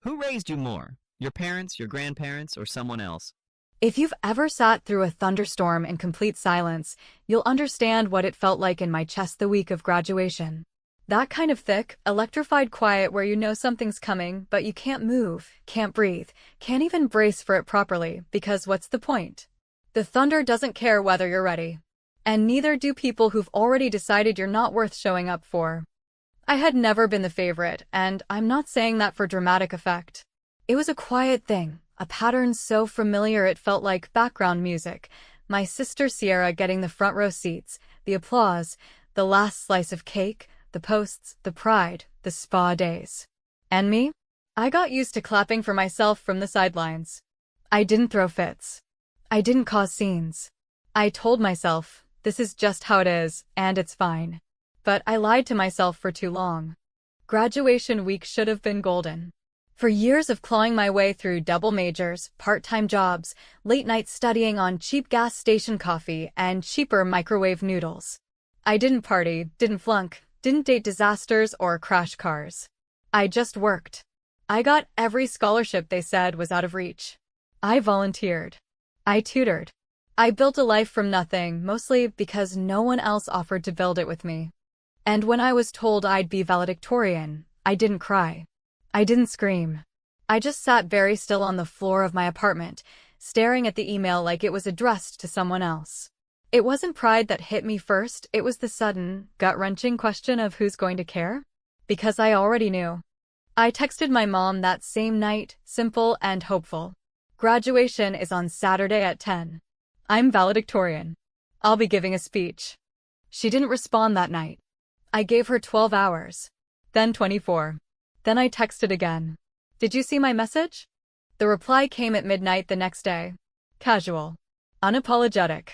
Who raised you more? Your parents, your grandparents, or someone else? If you've ever sat through a thunderstorm in complete silence, you'll understand what it felt like in my chest the week of graduation. That kind of thick, electrified quiet where you know something's coming, but you can't move, can't breathe, can't even brace for it properly, because what's the point? The thunder doesn't care whether you're ready. And neither do people who've already decided you're not worth showing up for. I had never been the favorite, and I'm not saying that for dramatic effect. It was a quiet thing, a pattern so familiar it felt like background music. My sister Sierra getting the front row seats, the applause, the last slice of cake, the posts, the pride, the spa days. And me? I got used to clapping for myself from the sidelines. I didn't throw fits. I didn't cause scenes. I told myself, this is just how it is, and it's fine. But I lied to myself for too long. Graduation week should have been golden. For years of clawing my way through double majors, part-time jobs, late-night studying on cheap gas station coffee, and cheaper microwave noodles. I didn't party, didn't flunk, didn't date disasters or crash cars. I just worked. I got every scholarship they said was out of reach. I volunteered. I tutored. I built a life from nothing, mostly because no one else offered to build it with me. And when I was told I'd be valedictorian, I didn't cry. I didn't scream. I just sat very still on the floor of my apartment, staring at the email like it was addressed to someone else. It wasn't pride that hit me first, it was the sudden, gut-wrenching question of who's going to care? Because I already knew. I texted my mom that same night, simple and hopeful. Graduation is on Saturday at 10. I'm valedictorian. I'll be giving a speech. She didn't respond that night. I gave her 12 hours. Then 24. Then I texted again. Did you see my message? The reply came at midnight the next day. Casual. Unapologetic.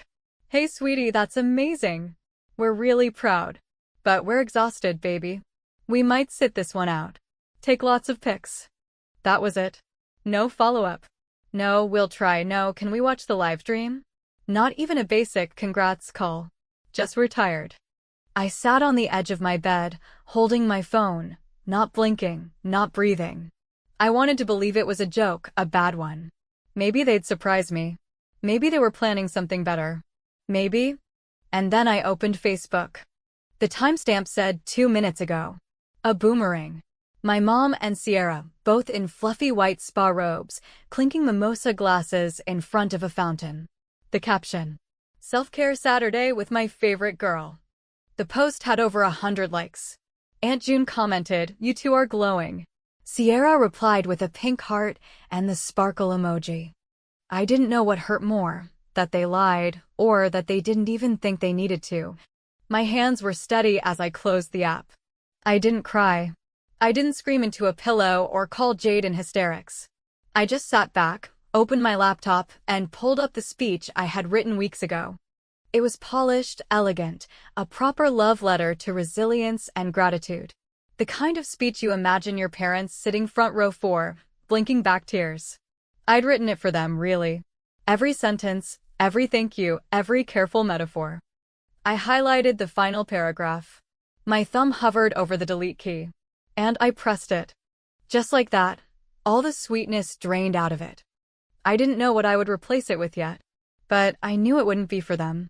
Hey sweetie, that's amazing. We're really proud. But we're exhausted, baby. We might sit this one out. Take lots of pics. That was it. No follow-up. No, we'll try. No, can we watch the live stream? Not even a basic congrats call. Just we're tired. I sat on the edge of my bed, holding my phone, not blinking, not breathing. I wanted to believe it was a joke, a bad one. Maybe they'd surprise me. Maybe they were planning something better. Maybe. And then I opened Facebook. The timestamp said 2 minutes ago. A boomerang. My mom and Sierra, both in fluffy white spa robes, clinking mimosa glasses in front of a fountain. The caption. Self-care Saturday with my favorite girl. The post had over 100 likes. Aunt June commented, "You two are glowing." Sierra replied with a pink heart and the sparkle emoji. I didn't know what hurt more, that they lied, or that they didn't even think they needed to. My hands were steady as I closed the app. I didn't cry. I didn't scream into a pillow or call Jade in hysterics. I just sat back, opened my laptop, and pulled up the speech I had written weeks ago. It was polished, elegant, a proper love letter to resilience and gratitude. The kind of speech you imagine your parents sitting front row for, blinking back tears. I'd written it for them, really. Every sentence, every thank you, every careful metaphor. I highlighted the final paragraph. My thumb hovered over the delete key. And I pressed it. Just like that, all the sweetness drained out of it. I didn't know what I would replace it with yet. But I knew it wouldn't be for them.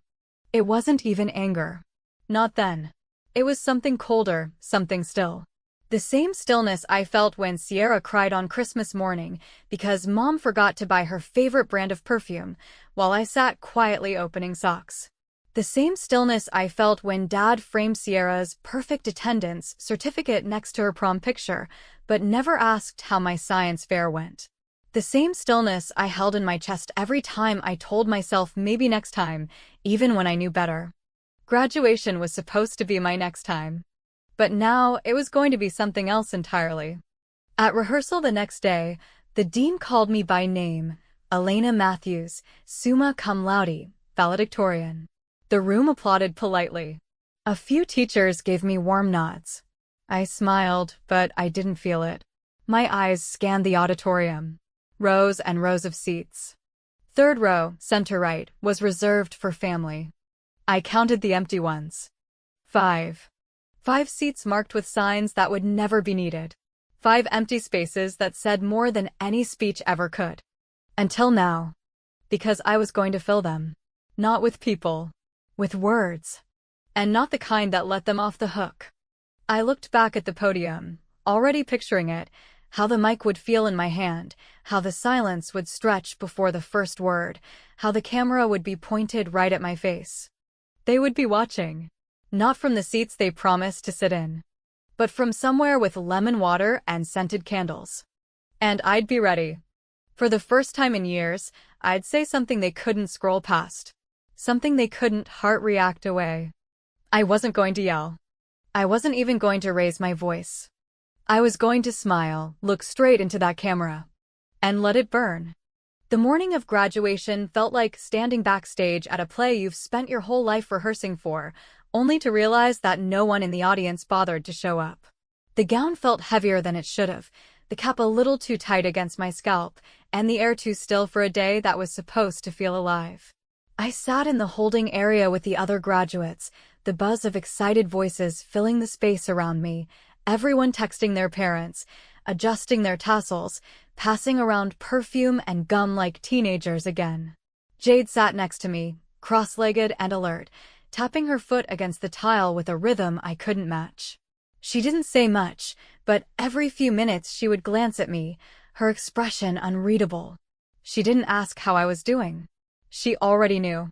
It wasn't even anger. Not then. It was something colder, something still. The same stillness I felt when Sierra cried on Christmas morning because Mom forgot to buy her favorite brand of perfume while I sat quietly opening socks. The same stillness I felt when Dad framed Sierra's perfect attendance certificate next to her prom picture, but never asked how my science fair went. The same stillness I held in my chest every time I told myself maybe next time, even when I knew better. Graduation was supposed to be my next time. But now it was going to be something else entirely. At rehearsal the next day, the dean called me by name, Elena Matthews, summa cum laude, valedictorian. The room applauded politely. A few teachers gave me warm nods. I smiled, but I didn't feel it. My eyes scanned the auditorium. Rows and rows of seats. Third row, center right, was reserved for family. I counted the empty ones. 5. 5 seats marked with signs that would never be needed. 5 empty spaces that said more than any speech ever could. Until now. Because I was going to fill them. Not with people. With words. And not the kind that let them off the hook. I looked back at the podium, already picturing it, how the mic would feel in my hand, how the silence would stretch before the first word, how the camera would be pointed right at my face. They would be watching. Not from the seats they promised to sit in, but from somewhere with lemon water and scented candles. And I'd be ready. For the first time in years, I'd say something they couldn't scroll past. Something they couldn't heart react away. I wasn't going to yell. I wasn't even going to raise my voice. I was going to smile, look straight into that camera, and let it burn. The morning of graduation felt like standing backstage at a play you've spent your whole life rehearsing for, only to realize that no one in the audience bothered to show up. The gown felt heavier than it should have, the cap a little too tight against my scalp, and the air too still for a day that was supposed to feel alive. I sat in the holding area with the other graduates, the buzz of excited voices filling the space around me, everyone texting their parents, adjusting their tassels, passing around perfume and gum like teenagers again. Jade sat next to me, cross-legged and alert, tapping her foot against the tile with a rhythm I couldn't match. She didn't say much, but every few minutes she would glance at me, her expression unreadable. She didn't ask how I was doing. She already knew.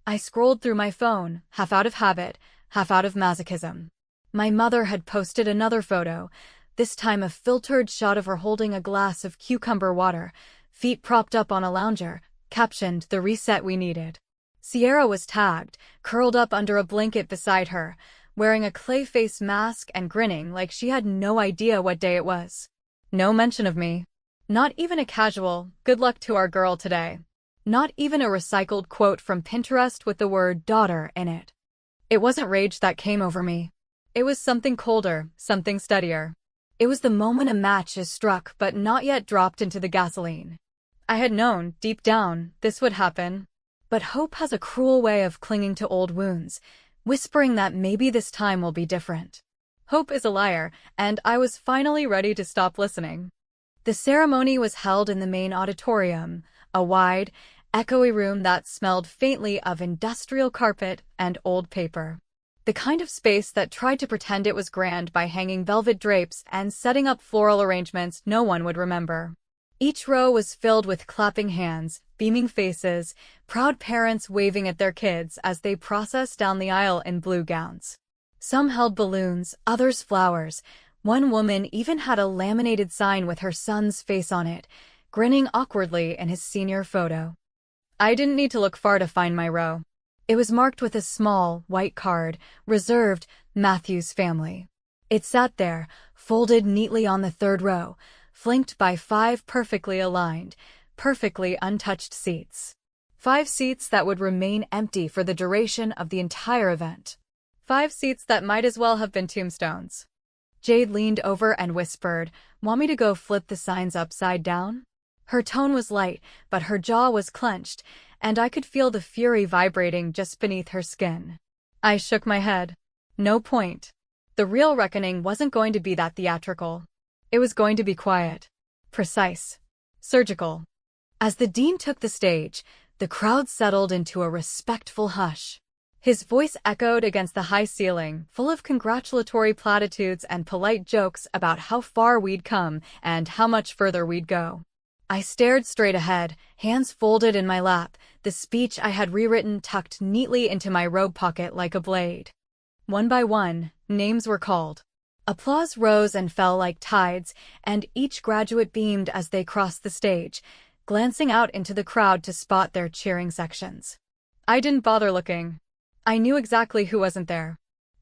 I scrolled through my phone, half out of habit, half out of masochism. My mother had posted another photo, this time a filtered shot of her holding a glass of cucumber water, feet propped up on a lounger, captioned "The reset we needed." Sierra was tagged, curled up under a blanket beside her, wearing a clay face mask and grinning like she had no idea what day it was. No mention of me. Not even a casual, "Good luck to our girl today." Not even a recycled quote from Pinterest with the word "daughter" in it. It wasn't rage that came over me. It was something colder, something steadier. It was the moment a match is struck but not yet dropped into the gasoline. I had known, deep down, this would happen. But hope has a cruel way of clinging to old wounds, whispering that maybe this time will be different. Hope is a liar, and I was finally ready to stop listening. The ceremony was held in the main auditorium, a wide, echoey room that smelled faintly of industrial carpet and old paper. The kind of space that tried to pretend it was grand by hanging velvet drapes and setting up floral arrangements no one would remember. Each row was filled with clapping hands, beaming faces, proud parents waving at their kids as they processed down the aisle in blue gowns. Some held balloons, others flowers. One woman even had a laminated sign with her son's face on it, grinning awkwardly in his senior photo. I didn't need to look far to find my row. It was marked with a small, white card, reserved, Matthews family. It sat there, folded neatly on the third row, flanked by 5 perfectly aligned, perfectly untouched seats. 5 seats that would remain empty for the duration of the entire event. 5 seats that might as well have been tombstones. Jade leaned over and whispered, "Want me to go flip the signs upside down?" Her tone was light, but her jaw was clenched, and I could feel the fury vibrating just beneath her skin. I shook my head. No point. The real reckoning wasn't going to be that theatrical. It was going to be quiet. Precise. Surgical. As the dean took the stage, the crowd settled into a respectful hush. His voice echoed against the high ceiling, full of congratulatory platitudes and polite jokes about how far we'd come and how much further we'd go. I stared straight ahead, hands folded in my lap, the speech I had rewritten tucked neatly into my robe pocket like a blade. One by one, names were called. Applause rose and fell like tides, and each graduate beamed as they crossed the stage, glancing out into the crowd to spot their cheering sections. I didn't bother looking. I knew exactly who wasn't there.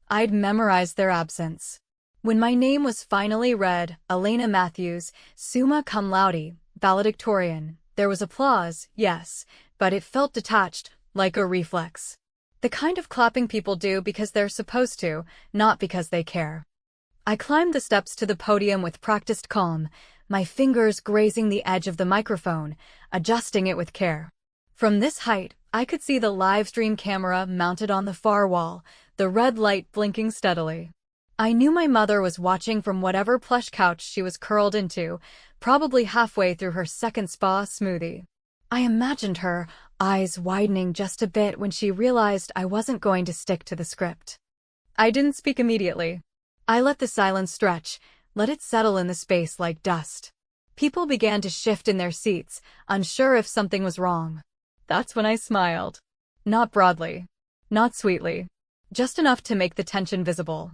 I'd memorized their absence. When my name was finally read, Elena Matthews, summa cum laude, valedictorian, there was applause, yes, but it felt detached, like a reflex. The kind of clapping people do because they're supposed to, not because they care. I climbed the steps to the podium with practiced calm, my fingers grazing the edge of the microphone, adjusting it with care. From this height, I could see the live stream camera mounted on the far wall, the red light blinking steadily. I knew my mother was watching from whatever plush couch she was curled into, probably halfway through her second spa smoothie. I imagined her eyes widening just a bit when she realized I wasn't going to stick to the script. I didn't speak immediately. I let the silence stretch, let it settle in the space like dust. People began to shift in their seats, unsure if something was wrong. That's when I smiled. Not broadly. Not sweetly. Just enough to make the tension visible.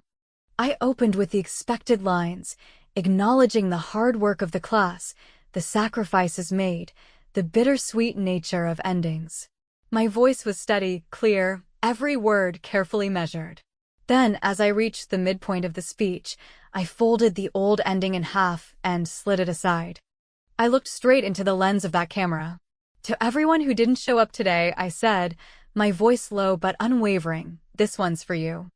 I opened with the expected lines, acknowledging the hard work of the class, the sacrifices made, the bittersweet nature of endings. My voice was steady, clear, every word carefully measured. Then, as I reached the midpoint of the speech, I folded the old ending in half and slid it aside. I looked straight into the lens of that camera. To everyone who didn't show up today, I said, my voice low but unwavering, "This one's for you."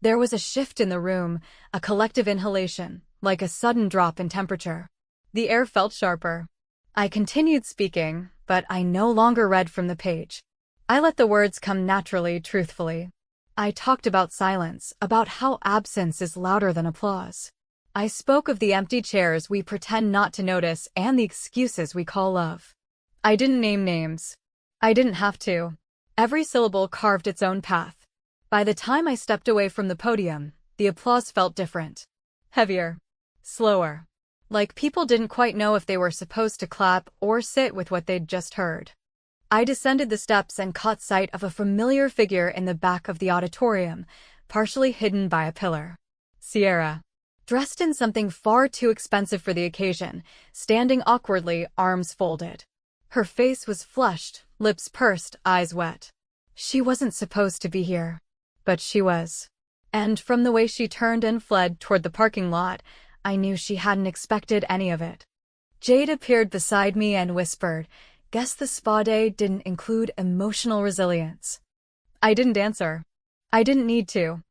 There was a shift in the room, a collective inhalation, like a sudden drop in temperature. The air felt sharper. I continued speaking, but I no longer read from the page. I let the words come naturally, truthfully. I talked about silence, about how absence is louder than applause. I spoke of the empty chairs we pretend not to notice and the excuses we call love. I didn't name names. I didn't have to. Every syllable carved its own path. By the time I stepped away from the podium, the applause felt different. Heavier. Slower. Like people didn't quite know if they were supposed to clap or sit with what they'd just heard. I descended the steps and caught sight of a familiar figure in the back of the auditorium, partially hidden by a pillar. Sierra. Dressed in something far too expensive for the occasion, standing awkwardly, arms folded. Her face was flushed, lips pursed, eyes wet. She wasn't supposed to be here. But she was. And from the way she turned and fled toward the parking lot, I knew she hadn't expected any of it. Jade appeared beside me and whispered, "Guess the spa day didn't include emotional resilience." I didn't answer. I didn't need to.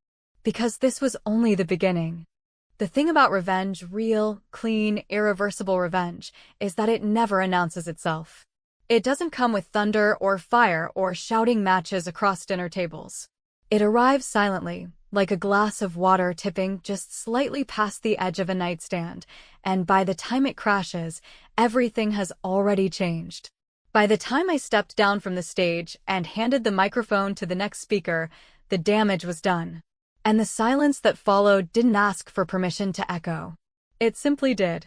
Because this was only the beginning. The thing about revenge, real, clean, irreversible revenge, is that it never announces itself. It doesn't come with thunder or fire or shouting matches across dinner tables. It arrives silently, like a glass of water tipping just slightly past the edge of a nightstand, and by the time it crashes, everything has already changed. By the time I stepped down from the stage and handed the microphone to the next speaker, the damage was done. And the silence that followed didn't ask for permission to echo. It simply did.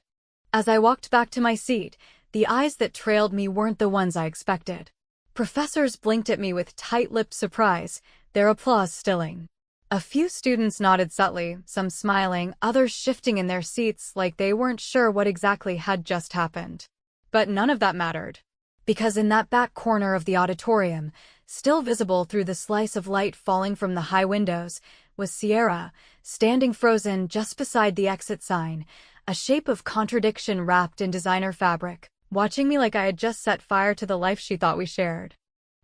As I walked back to my seat, the eyes that trailed me weren't the ones I expected. Professors blinked at me with tight-lipped surprise, their applause stilling. A few students nodded subtly, some smiling, others shifting in their seats like they weren't sure what exactly had just happened. But none of that mattered. Because in that back corner of the auditorium, still visible through the slice of light falling from the high windows, was Sierra, standing frozen just beside the exit sign, a shape of contradiction wrapped in designer fabric, watching me like I had just set fire to the life she thought we shared.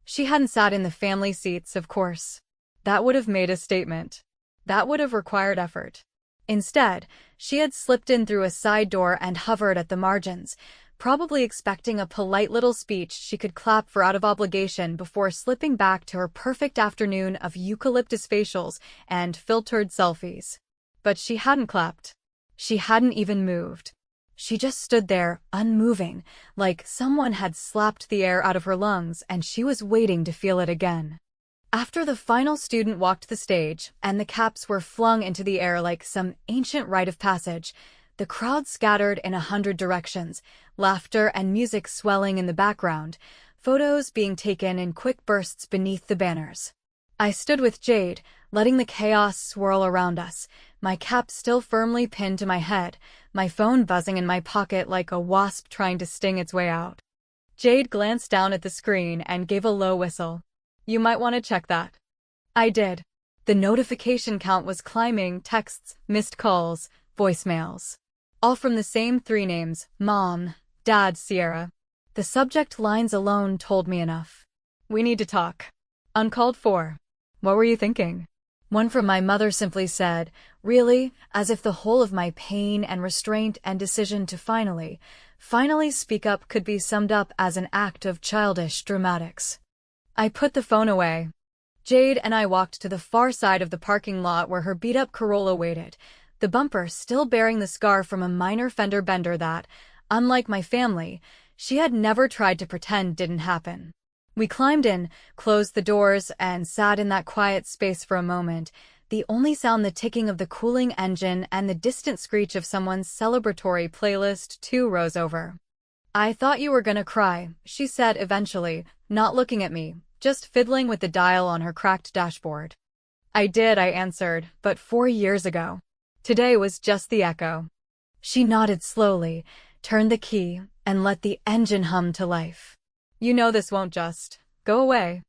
She hadn't sat in the family seats, of course. That would have made a statement. That would have required effort. Instead, she had slipped in through a side door and hovered at the margins, probably expecting a polite little speech she could clap for out of obligation before slipping back to her perfect afternoon of eucalyptus facials and filtered selfies. But she hadn't clapped. She hadn't even moved. She just stood there, unmoving, like someone had slapped the air out of her lungs and she was waiting to feel it again. After the final student walked the stage and the caps were flung into the air like some ancient rite of passage, the crowd scattered in 100 directions, laughter and music swelling in the background, photos being taken in quick bursts beneath the banners. I stood with Jade, letting the chaos swirl around us, my cap still firmly pinned to my head, my phone buzzing in my pocket like a wasp trying to sting its way out. Jade glanced down at the screen and gave a low whistle. "You might want to check that." I did. The notification count was climbing, texts, missed calls, voicemails. All from the same three names, Mom, Dad, Sierra. The subject lines alone told me enough. "We need to talk." Uncalled for. "What were you thinking?" One from my mother simply said, "Really?" as if the whole of my pain and restraint and decision to finally speak up could be summed up as an act of childish dramatics. I put the phone away. Jade and I walked to the far side of the parking lot where her beat-up Corolla waited, the bumper still bearing the scar from a minor fender bender that, unlike my family, she had never tried to pretend didn't happen. We climbed in, closed the doors, and sat in that quiet space for a moment, the only sound the ticking of the cooling engine and the distant screech of someone's celebratory playlist 2 rows over. "I thought you were gonna cry," she said eventually, not looking at me, just fiddling with the dial on her cracked dashboard. "I did," I answered, "but 4 years ago. Today was just the echo." She nodded slowly, turned the key, and let the engine hum to life. "You know this won't just go away."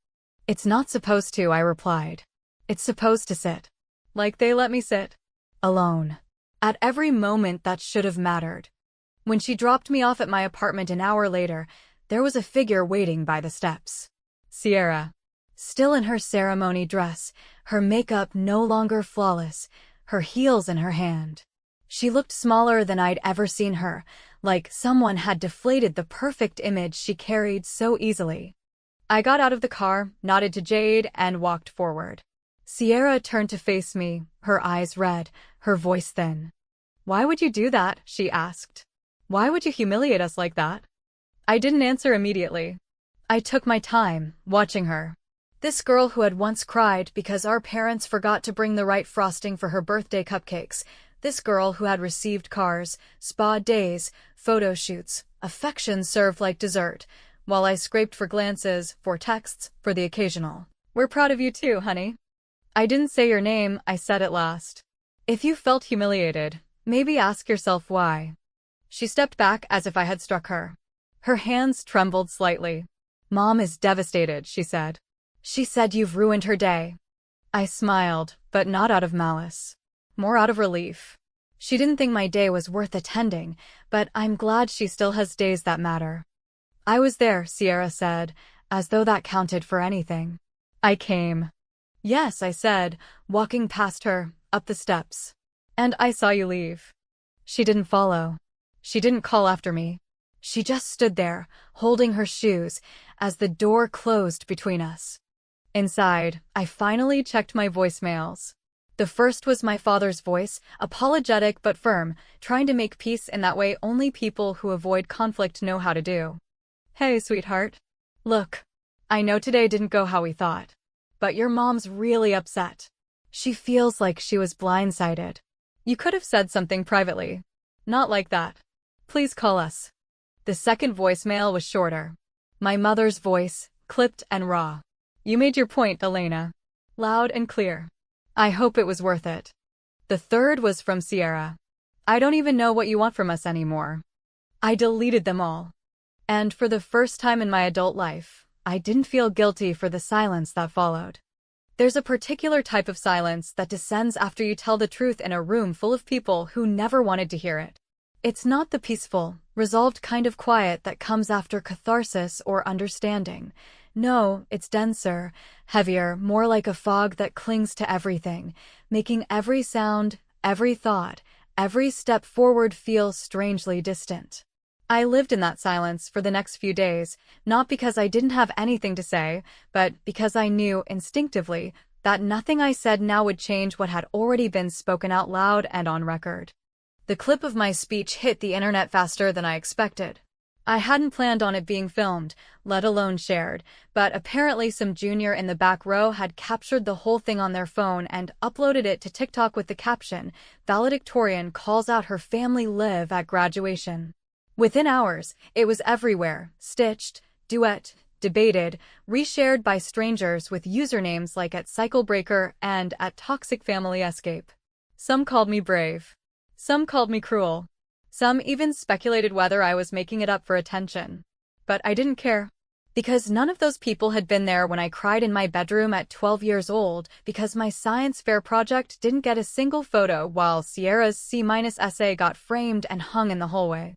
"It's not supposed to," I replied. "It's supposed to sit. Like they let me sit. Alone. At every moment that should have mattered." When she dropped me off at my apartment an hour later, there was a figure waiting by the steps. Sierra. Still in her ceremony dress, her makeup no longer flawless, her heels in her hand. She looked smaller than I'd ever seen her, like someone had deflated the perfect image she carried so easily. I got out of the car, nodded to Jade, and walked forward. Sierra turned to face me, her eyes red, her voice thin. "Why would you do that?" she asked. "Why would you humiliate us like that?" I didn't answer immediately. I took my time, watching her. This girl who had once cried because our parents forgot to bring the right frosting for her birthday cupcakes. This girl who had received cars, spa days, photo shoots, affection served like dessert, while I scraped for glances, for texts, for the occasional "We're proud of you too, honey." "I didn't say your name," I said at last. "If you felt humiliated, maybe ask yourself why." She stepped back as if I had struck her. Her hands trembled slightly. "Mom is devastated," she said. "She said you've ruined her day." I smiled, but not out of malice. More out of relief. She didn't think my day was worth attending, but I'm glad she still has days that matter. "I was there," Sierra said, as though that counted for anything. "I came." "Yes," I said, walking past her, up the steps. "And I saw you leave." She didn't follow. She didn't call after me. She just stood there, holding her shoes, as the door closed between us. Inside, I finally checked my voicemails. The first was my father's voice, apologetic but firm, trying to make peace in that way only people who avoid conflict know how to do. "Hey, sweetheart. Look, I know today didn't go how we thought, but your mom's really upset. She feels like she was blindsided. You could have said something privately. Not like that. Please call us." The second voicemail was shorter. My mother's voice, clipped and raw. "You made your point, Elena. Loud and clear. I hope it was worth it." The third was from Sierra. "I don't even know what you want from us anymore." I deleted them all. And for the first time in my adult life, I didn't feel guilty for the silence that followed. There's a particular type of silence that descends after you tell the truth in a room full of people who never wanted to hear it. It's not the peaceful, resolved kind of quiet that comes after catharsis or understanding. No, it's denser, heavier, more like a fog that clings to everything, making every sound, every thought, every step forward feel strangely distant. I lived in that silence for the next few days, not because I didn't have anything to say, but because I knew, instinctively, that nothing I said now would change what had already been spoken out loud and on record. The clip of my speech hit the internet faster than I expected. I hadn't planned on it being filmed, let alone shared, but apparently some junior in the back row had captured the whole thing on their phone and uploaded it to TikTok with the caption, "Valedictorian calls out her family live at graduation." Within hours, it was everywhere, stitched, duet, debated, reshared by strangers with usernames like @CycleBreaker and @ToxicFamilyEscape. Some called me brave. Some called me cruel. Some even speculated whether I was making it up for attention. But I didn't care. Because none of those people had been there when I cried in my bedroom at 12 years old because my science fair project didn't get a single photo while Sierra's C-essay got framed and hung in the hallway.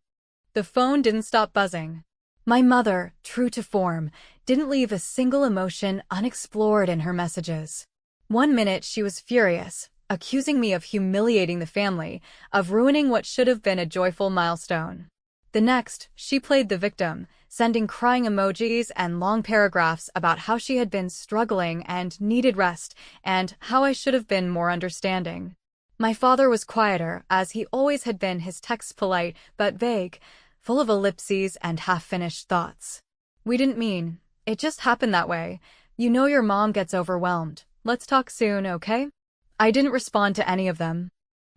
The phone didn't stop buzzing. My mother, true to form, didn't leave a single emotion unexplored in her messages. One minute she was furious, accusing me of humiliating the family, of ruining what should have been a joyful milestone. The next, she played the victim, sending crying emojis and long paragraphs about how she had been struggling and needed rest, and how I should have been more understanding. My father was quieter, as he always had been, his texts polite but vague, full of ellipses and half-finished thoughts. "We didn't mean. It just happened that way. You know your mom gets overwhelmed. Let's talk soon, okay?" I didn't respond to any of them.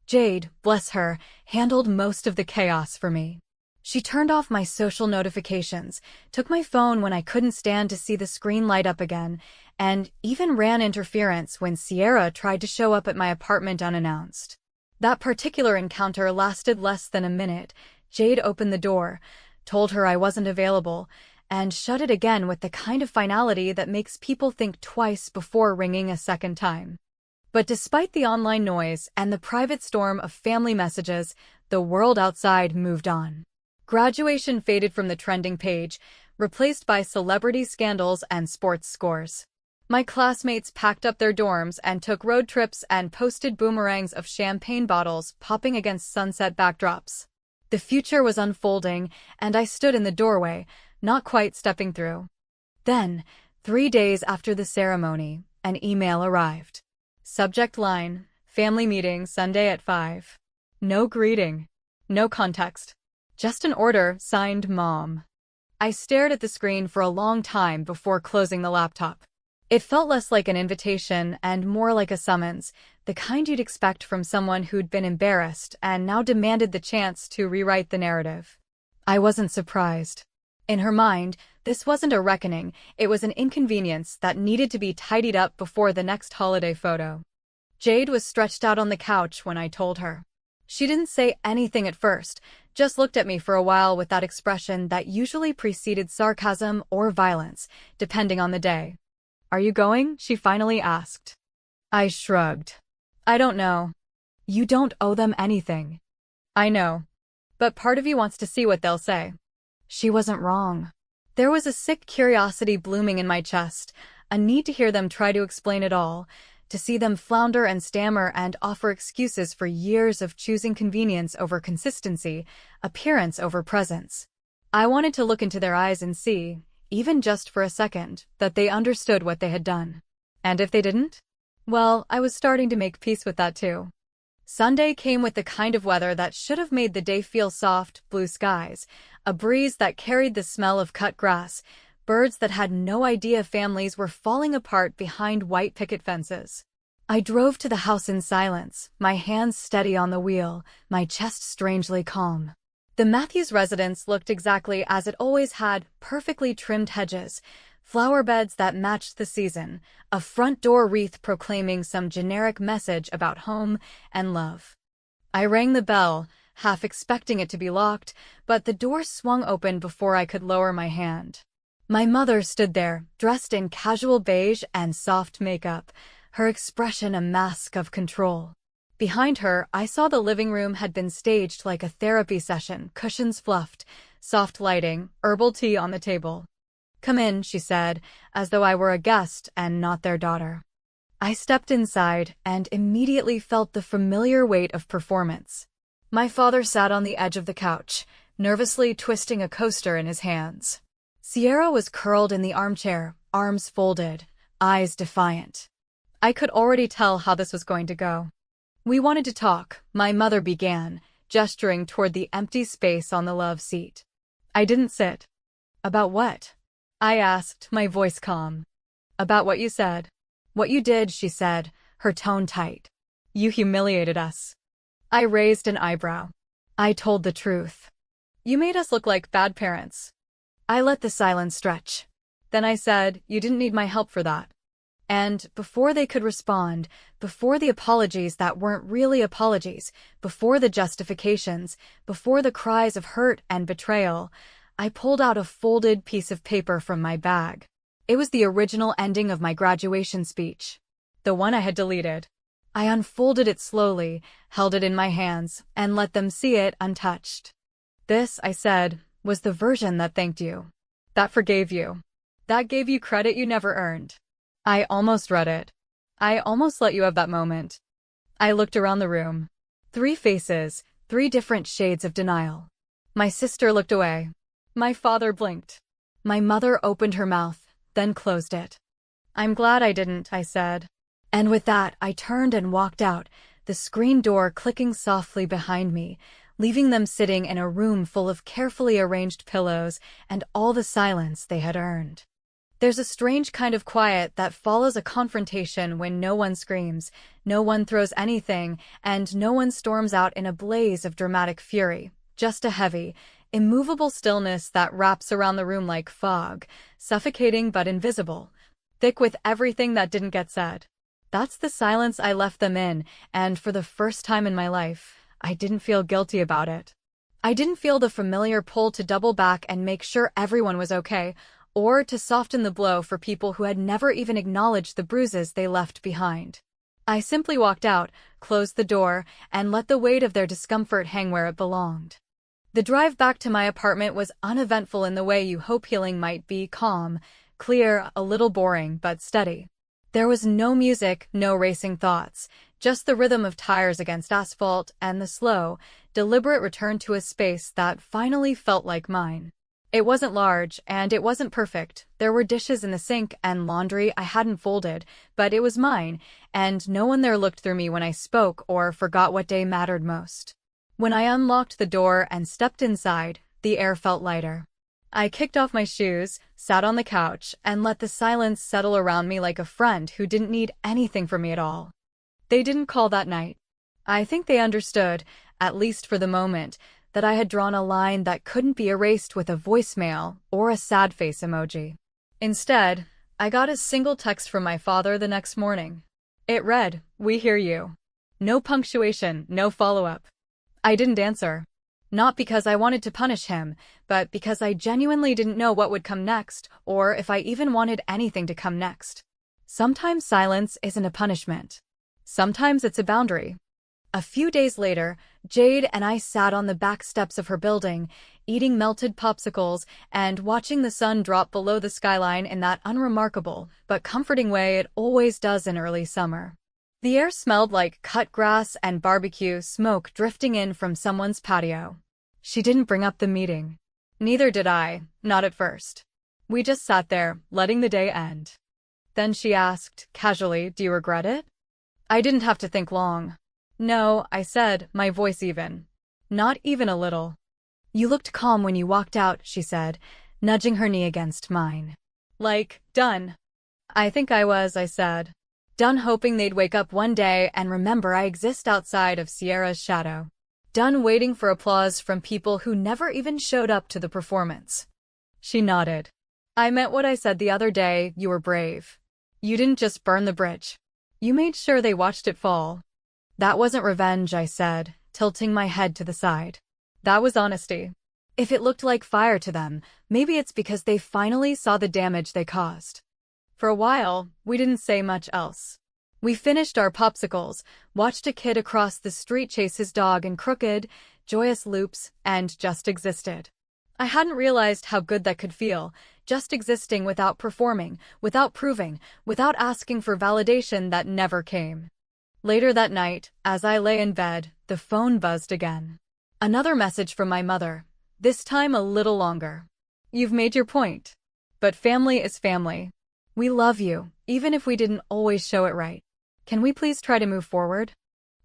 Jade, bless her, handled most of the chaos for me. She turned off my social notifications, took my phone when I couldn't stand to see the screen light up again, and even ran interference when Sierra tried to show up at my apartment unannounced. That particular encounter lasted less than a minute. Jade opened the door, told her I wasn't available, and shut it again with the kind of finality that makes people think twice before ringing a second time. But despite the online noise and the private storm of family messages, the world outside moved on. Graduation faded from the trending page, replaced by celebrity scandals and sports scores. My classmates packed up their dorms and took road trips and posted boomerangs of champagne bottles popping against sunset backdrops. The future was unfolding, and I stood in the doorway, not quite stepping through. Then, 3 days after the ceremony, an email arrived. Subject line, "Family meeting Sunday at 5. No greeting. No context. Just an order signed Mom. I stared at the screen for a long time before closing the laptop. It felt less like an invitation and more like a summons, the kind you'd expect from someone who'd been embarrassed and now demanded the chance to rewrite the narrative. I wasn't surprised. In her mind, this wasn't a reckoning, it was an inconvenience that needed to be tidied up before the next holiday photo. Jade was stretched out on the couch when I told her. She didn't say anything at first, just looked at me for a while with that expression that usually preceded sarcasm or violence, depending on the day. "Are you going?" she finally asked. I shrugged. "I don't know." "You don't owe them anything." "I know. But part of you wants to see what they'll say." She wasn't wrong. There was a sick curiosity blooming in my chest, a need to hear them try to explain it all, to see them flounder and stammer and offer excuses for years of choosing convenience over consistency, appearance over presence. I wanted to look into their eyes and see, even just for a second, that they understood what they had done. And if they didn't? Well, I was starting to make peace with that too. Sunday came with the kind of weather that should have made the day feel soft, blue skies, a breeze that carried the smell of cut grass, birds that had no idea families were falling apart behind white picket fences. I drove to the house in silence, my hands steady on the wheel, my chest strangely calm. The Matthews residence looked exactly as it always had, perfectly trimmed hedges, flower beds that matched the season, a front door wreath proclaiming some generic message about home and love. I rang the bell, half expecting it to be locked, but the door swung open before I could lower my hand. My mother stood there, dressed in casual beige and soft makeup, her expression a mask of control. Behind her, I saw the living room had been staged like a therapy session, cushions fluffed, soft lighting, herbal tea on the table. "Come in," she said, as though I were a guest and not their daughter. I stepped inside and immediately felt the familiar weight of performance. My father sat on the edge of the couch, nervously twisting a coaster in his hands. Sierra was curled in the armchair, arms folded, eyes defiant. I could already tell how this was going to go. "We wanted to talk," my mother began, gesturing toward the empty space on the love seat. I didn't sit. "About what?" I asked, my voice calm. "About what you said." "What you did," she said, her tone tight. "You humiliated us." I raised an eyebrow. "I told the truth." "You made us look like bad parents." I let the silence stretch. Then I said, "You didn't need my help for that." And before they could respond, before the apologies that weren't really apologies, before the justifications, before the cries of hurt and betrayal, I pulled out a folded piece of paper from my bag. It was the original ending of my graduation speech, the one I had deleted. I unfolded it slowly, held it in my hands, and let them see it untouched. "This," I said, "was the version that thanked you. That forgave you. That gave you credit you never earned." I almost read it. I almost let you have that moment. I looked around the room. 3 faces, 3 different shades of denial. My sister looked away. My father blinked. My mother opened her mouth, then closed it. I'm glad I didn't, I said. And with that, I turned and walked out, the screen door clicking softly behind me, leaving them sitting in a room full of carefully arranged pillows and all the silence they had earned. There's a strange kind of quiet that follows a confrontation when no one screams, no one throws anything, and no one storms out in a blaze of dramatic fury. Just a heavy, immovable stillness that wraps around the room like fog, suffocating but invisible, thick with everything that didn't get said. That's the silence I left them in, and for the first time in my life, I didn't feel guilty about it. I didn't feel the familiar pull to double back and make sure everyone was okay, or to soften the blow for people who had never even acknowledged the bruises they left behind. I simply walked out, closed the door, and let the weight of their discomfort hang where it belonged. The drive back to my apartment was uneventful in the way you hope healing might be: calm, clear, a little boring, but steady. There was no music, no racing thoughts, just the rhythm of tires against asphalt and the slow, deliberate return to a space that finally felt like mine. It wasn't large, and it wasn't perfect. There were dishes in the sink and laundry I hadn't folded, but it was mine, and no one there looked through me when I spoke or forgot what day mattered most. When I unlocked the door and stepped inside, the air felt lighter. I kicked off my shoes, sat on the couch, and let the silence settle around me like a friend who didn't need anything from me at all. They didn't call that night. I think they understood, at least for the moment, that I had drawn a line that couldn't be erased with a voicemail or a sad face emoji. Instead, I got a single text from my father the next morning. It read, "We hear you." No punctuation, no follow-up. I didn't answer. Not because I wanted to punish him, but because I genuinely didn't know what would come next, or if I even wanted anything to come next. Sometimes silence isn't a punishment. Sometimes it's a boundary. A few days later, Jade and I sat on the back steps of her building, eating melted popsicles and watching the sun drop below the skyline in that unremarkable but comforting way it always does in early summer. The air smelled like cut grass and barbecue smoke drifting in from someone's patio. She didn't bring up the meeting. Neither did I, not at first. We just sat there, letting the day end. Then she asked, casually, "Do you regret it?" I didn't have to think long. "No," I said, my voice even. "Not even a little." "You looked calm when you walked out," she said, nudging her knee against mine. "Like, done." "I think I was," I said. Done hoping they'd wake up one day and remember I exist outside of Sierra's shadow. Done waiting for applause from people who never even showed up to the performance. She nodded. "I meant what I said the other day. You were brave. You didn't just burn the bridge. You made sure they watched it fall." "That wasn't revenge," I said, tilting my head to the side. "That was honesty. If it looked like fire to them, maybe it's because they finally saw the damage they caused." For a while, we didn't say much else. We finished our popsicles, watched a kid across the street chase his dog in crooked, joyous loops, and just existed. I hadn't realized how good that could feel, just existing without performing, without proving, without asking for validation that never came. Later that night, as I lay in bed, the phone buzzed again. Another message from my mother, this time a little longer. "You've made your point. But family is family. We love you, even if we didn't always show it right. Can we please try to move forward?"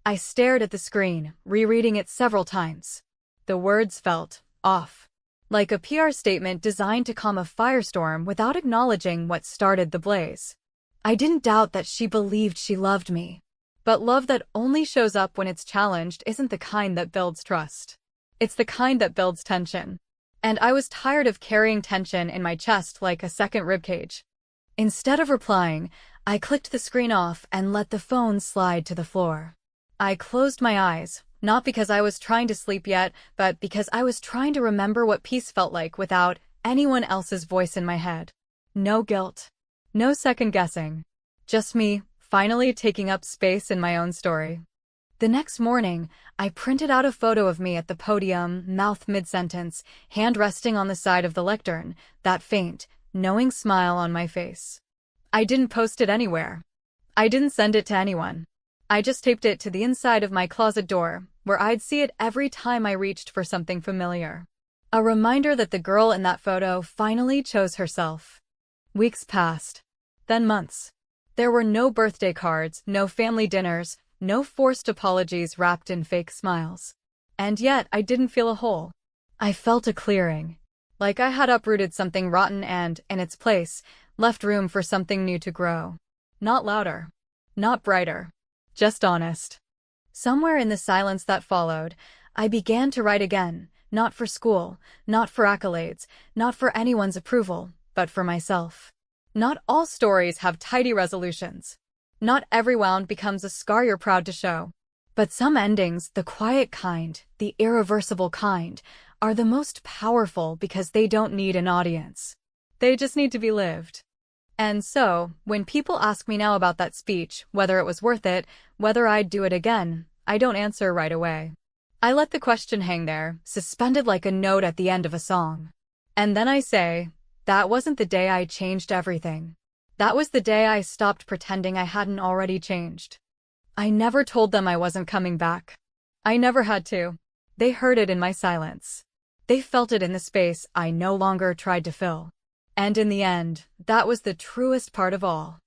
I stared at the screen, rereading it several times. The words felt off. Like a PR statement designed to calm a firestorm without acknowledging what started the blaze. I didn't doubt that she believed she loved me. But love that only shows up when it's challenged isn't the kind that builds trust. It's the kind that builds tension. And I was tired of carrying tension in my chest like a second ribcage. Instead of replying, I clicked the screen off and let the phone slide to the floor. I closed my eyes, not because I was trying to sleep yet, but because I was trying to remember what peace felt like without anyone else's voice in my head. No guilt. No second guessing. Just me, finally taking up space in my own story. The next morning, I printed out a photo of me at the podium, mouth mid-sentence, hand resting on the side of the lectern, that faint, knowing smile on my face. I didn't post it anywhere. I didn't send it to anyone. I just taped it to the inside of my closet door, where I'd see it every time I reached for something familiar. A reminder that the girl in that photo finally chose herself. Weeks passed. Then months. There were no birthday cards, no family dinners, no forced apologies wrapped in fake smiles. And yet, I didn't feel a hole. I felt a clearing. Like I had uprooted something rotten and, in its place, left room for something new to grow. Not louder. Not brighter. Just honest. Somewhere in the silence that followed, I began to write again, not for school, not for accolades, not for anyone's approval, but for myself. Not all stories have tidy resolutions. Not every wound becomes a scar you're proud to show. But some endings, the quiet kind, the irreversible kind, are the most powerful because they don't need an audience. They just need to be lived. And so, when people ask me now about that speech, whether it was worth it, whether I'd do it again, I don't answer right away. I let the question hang there, suspended like a note at the end of a song. And then I say, that wasn't the day I changed everything. That was the day I stopped pretending I hadn't already changed. I never told them I wasn't coming back. I never had to. They heard it in my silence. They felt it in the space I no longer tried to fill. And in the end, that was the truest part of all.